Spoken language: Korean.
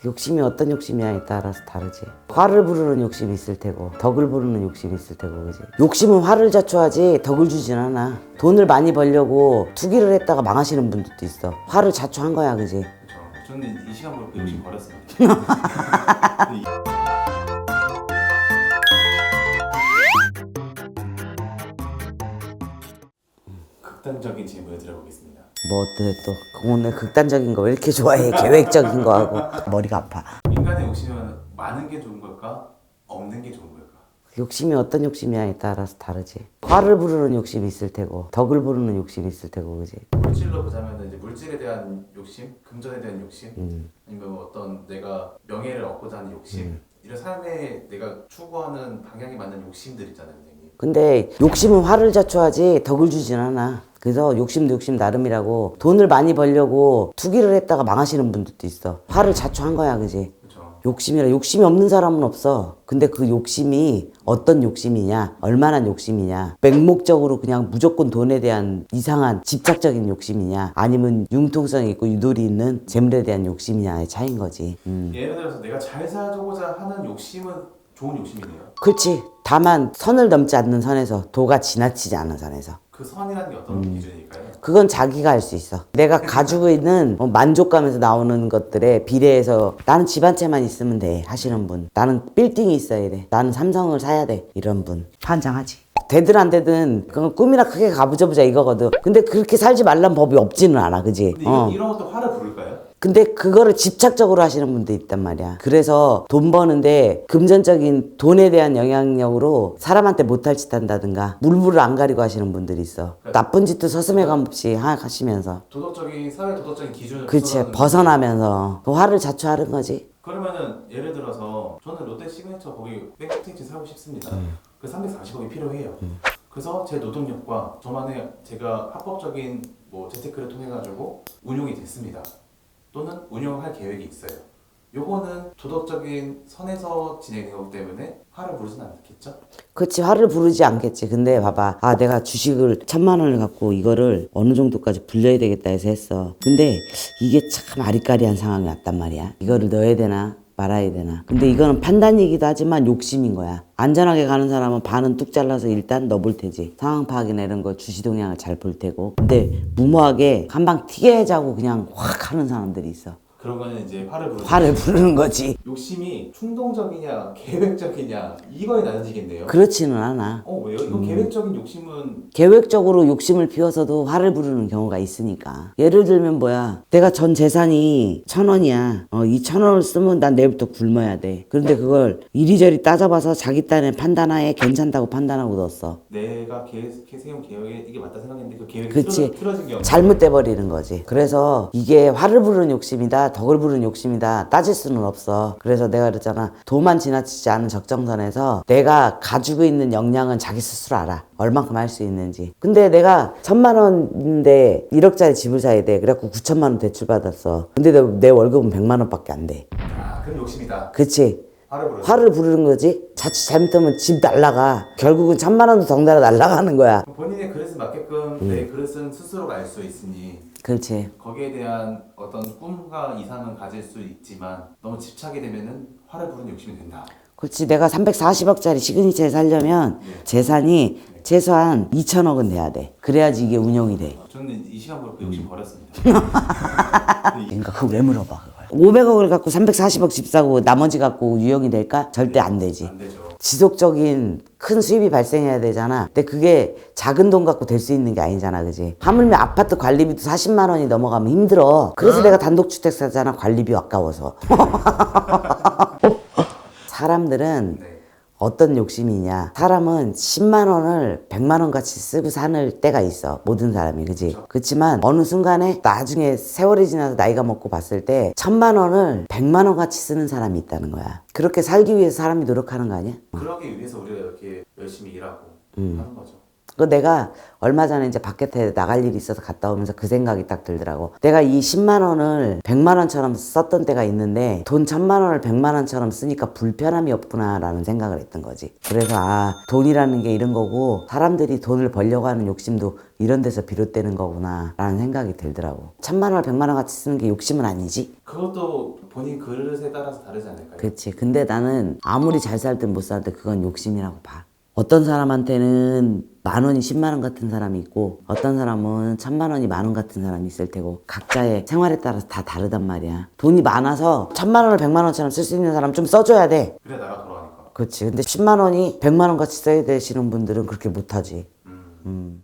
욕심이 어떤 욕심이냐에 따라서 다르지. 화를 부르는 욕심이 있을 테고 덕을 부르는 욕심이 있을 테고, 그지? 욕심은 화를 자초하지 덕을 주진 않아. 돈을 많이 벌려고 투기를 했다가 망하시는 분들도 있어. 화를 자초한 거야, 그지? 그렇죠. 저는 이 시간부로 그 욕심 버렸습니다. 극단적인 질문을 드려보겠습니다. 뭐 어때 또 오늘 극단적인 거 왜 이렇게 좋아해? 계획적인 거 하고 머리가 아파. 인간의 욕심은 많은 게 좋은 걸까? 없는 게 좋은 걸까? 욕심이 어떤 욕심이냐에 따라서 다르지. 화를 부르는 욕심이 있을 테고 덕을 부르는 욕심이 있을 테고, 그지? 물질로 보자면 이제 물질에 대한 욕심, 금전에 대한 욕심, 아니면 뭐 어떤 내가 명예를 얻고자 하는 욕심, 이런 삶에 내가 추구하는 방향에 맞는 욕심들 있잖아요, 선생님. 근데 욕심은 화를 자초하지 덕을 주진 않아. 그래서 욕심도 욕심 나름이라고 돈을 많이 벌려고 투기를 했다가 망하시는 분들도 있어. 화를 자초한 거야, 그지? 그렇죠. 욕심이 없는 사람은 없어. 근데 그 욕심이 어떤 욕심이냐, 얼마나 욕심이냐, 맹목적으로 그냥 무조건 돈에 대한 이상한 집착적인 욕심이냐, 아니면 융통성이 있고 유도리 있는 재물에 대한 욕심이냐의 차이인 거지. 예를 들어서 내가 잘 살고자 하는 욕심은 좋은 욕심이네요. 그렇지. 다만 선을 넘지 않는 선에서, 도가 지나치지 않은 선에서. 그 선이라는 게 어떤 기준일까요? 그건 자기가 알 수 있어. 내가 가지고 있는 만족감에서 나오는 것들에 비례해서 나는 집 한 채만 있으면 돼 하시는 분, 나는 빌딩이 있어야 돼, 나는 삼성을 사야 돼, 이런 분 환장하지. 되든 안 되든 그건 꿈이나 크게 가보자 이거거든. 근데 그렇게 살지 말란 법이 없지는 않아, 그지? 근데 이런 것도 화를 부를까요? 근데 그거를 집착적으로 하시는 분도 있단 말이야. 그래서 돈 버는데 금전적인 돈에 대한 영향력으로 사람한테 못할 짓 한다든가 물불을 안 가리고 하시는 분들이 있어. 나쁜 짓도 서슴해감 없이 하시면서. 도덕적인, 사회 도덕적인 기준을 그치, 벗어나면서 그 화를 자초하는 거지. 그러면은 예를 들어서 저는 롯데 시그니처 거기 백스테이지 사고 싶습니다. 그 340억이 필요해요. 그래서 제 노동력과 저만의 제가 합법적인 뭐 재테크를 통해 가지고 운용이 됐습니다. 또는 운영할 계획이 있어요. 요거는 도덕적인 선에서 진행된 거기 때문에 화를 부르진 않겠죠? 그치, 화를 부르지 않겠지. 근데 봐봐, 아 내가 주식을 1,000만 원을 갖고 이거를 어느 정도까지 불려야 되겠다 해서 했어. 근데 이게 참 아리까리한 상황이 왔단 말이야. 이거를 넣어야 되나 말아야 되나. 근데 이거는 판단이기도 하지만 욕심인 거야. 안전하게 가는 사람은 반은 뚝 잘라서 일단 넣어볼 테지. 상황 파악이나 이런 거 주시 동향을 잘 볼 테고. 근데 무모하게 한방 튀게 하자고 그냥 확 하는 사람들이 있어. 그런 거는 이제 화를 부르는 거지. 욕심이 충동적이냐 계획적이냐 이거에 나눠지겠네요. 그렇지는 않아. 왜요? 이거 계획적인 욕심은 계획적으로 욕심을 피워서도 화를 부르는 경우가 있으니까. 예를 들면 뭐야, 내가 전 재산이 1,000원이야. 이 1,000원을 쓰면 난 내일부터 굶어야 돼. 그런데 그걸 이리저리 따져봐서 자기 딴에 판단하에 괜찮다고 판단하고 넣었어. 내가 세운 계획에 이게 맞다 생각했는데 그 계획이 그치. 틀어진 경우 잘못돼 버리는 거지. 그래서 이게 화를 부르는 욕심이다, 덕을 부르는 욕심이다 따질 수는 없어. 그래서 내가 그랬잖아, 도만 지나치지 않은 적정선에서 내가 가지고 있는 역량은 자기 스스로 알아. 얼만큼 할 수 있는지. 근데 내가 1,000만 원인데 1억짜리 집을 사야 돼. 그래갖고 9천만 원 대출 받았어. 근데 내 월급은 100만 원밖에 안 돼. 그럼 욕심이다. 그치? 화를 화를 부르는 거지. 자칫 잘못하면 집 날라가. 결국은 1,000만 원도 덩달아 날라가는 거야. 본인의 그릇에 맞게끔 내 그릇은 스스로가 알 수 있으니 그렇지. 거기에 대한 어떤 꿈과 이상은 가질 수 있지만 너무 집착이 되면은 화를 부르는 욕심이 된다. 그렇지. 내가 340억짜리 시그니처에 살려면 재산이 최소한 2천억은 돼야 돼. 그래야지 이게 운영이 돼. 저는 이 시간부로 그 욕심 버렸습니다. 그러니까 그거 왜 물어봐 그걸. 500억을 갖고 340억 집 사고 나머지 갖고 유형이 될까? 절대 안 되지. 안 되죠. 지속적인 큰 수입이 발생해야 되잖아. 근데 그게 작은 돈 갖고 될 수 있는 게 아니잖아, 그지? 하물며 아파트 관리비도 40만 원이 넘어가면 힘들어. 그래서 내가 단독주택 사잖아, 관리비 아까워서. 사람들은 네. 어떤 욕심이냐. 사람은 10만 원을 100만 원 같이 쓰고 사는 때가 있어. 모든 사람이, 그지? 그렇지만 어느 순간에 나중에 세월이 지나서 나이가 먹고 봤을 때 1,000만 원을 100만 원 같이 쓰는 사람이 있다는 거야. 그렇게 살기 위해서 사람이 노력하는 거 아니야? 그러기 위해서 우리가 이렇게 열심히 일하고 하는 거죠. 그 내가 얼마 전에 이제 바깥에 나갈 일이 있어서 갔다 오면서 그 생각이 딱 들더라고. 내가 이 10만 원을 100만 원처럼 썼던 때가 있는데 돈 1,000만 원을 100만 원처럼 쓰니까 불편함이 없구나라는 생각을 했던 거지. 그래서 돈이라는 게 이런 거고 사람들이 돈을 벌려고 하는 욕심도 이런 데서 비롯되는 거구나 라는 생각이 들더라고. 1,000만 원을 100만 원 같이 쓰는 게 욕심은 아니지? 그것도 본인 그릇에 따라서 다르지 않을까요? 그렇지. 근데 나는 아무리 잘 살든 못 살든 그건 욕심이라고 봐. 어떤 사람한테는 10,000원이 100,000원 같은 사람이 있고 어떤 사람은 1,000,000원이 10,000원 같은 사람이 있을 테고 각자의 생활에 따라서 다 다르단 말이야. 돈이 많아서 1,000,000원을 100,000원처럼 쓸 수 있는 사람 좀 써줘야 돼. 그래 나라 돌아가니까. 그렇지. 근데 10만 원이 100만 원 같이 써야 되시는 분들은 그렇게 못하지. 음.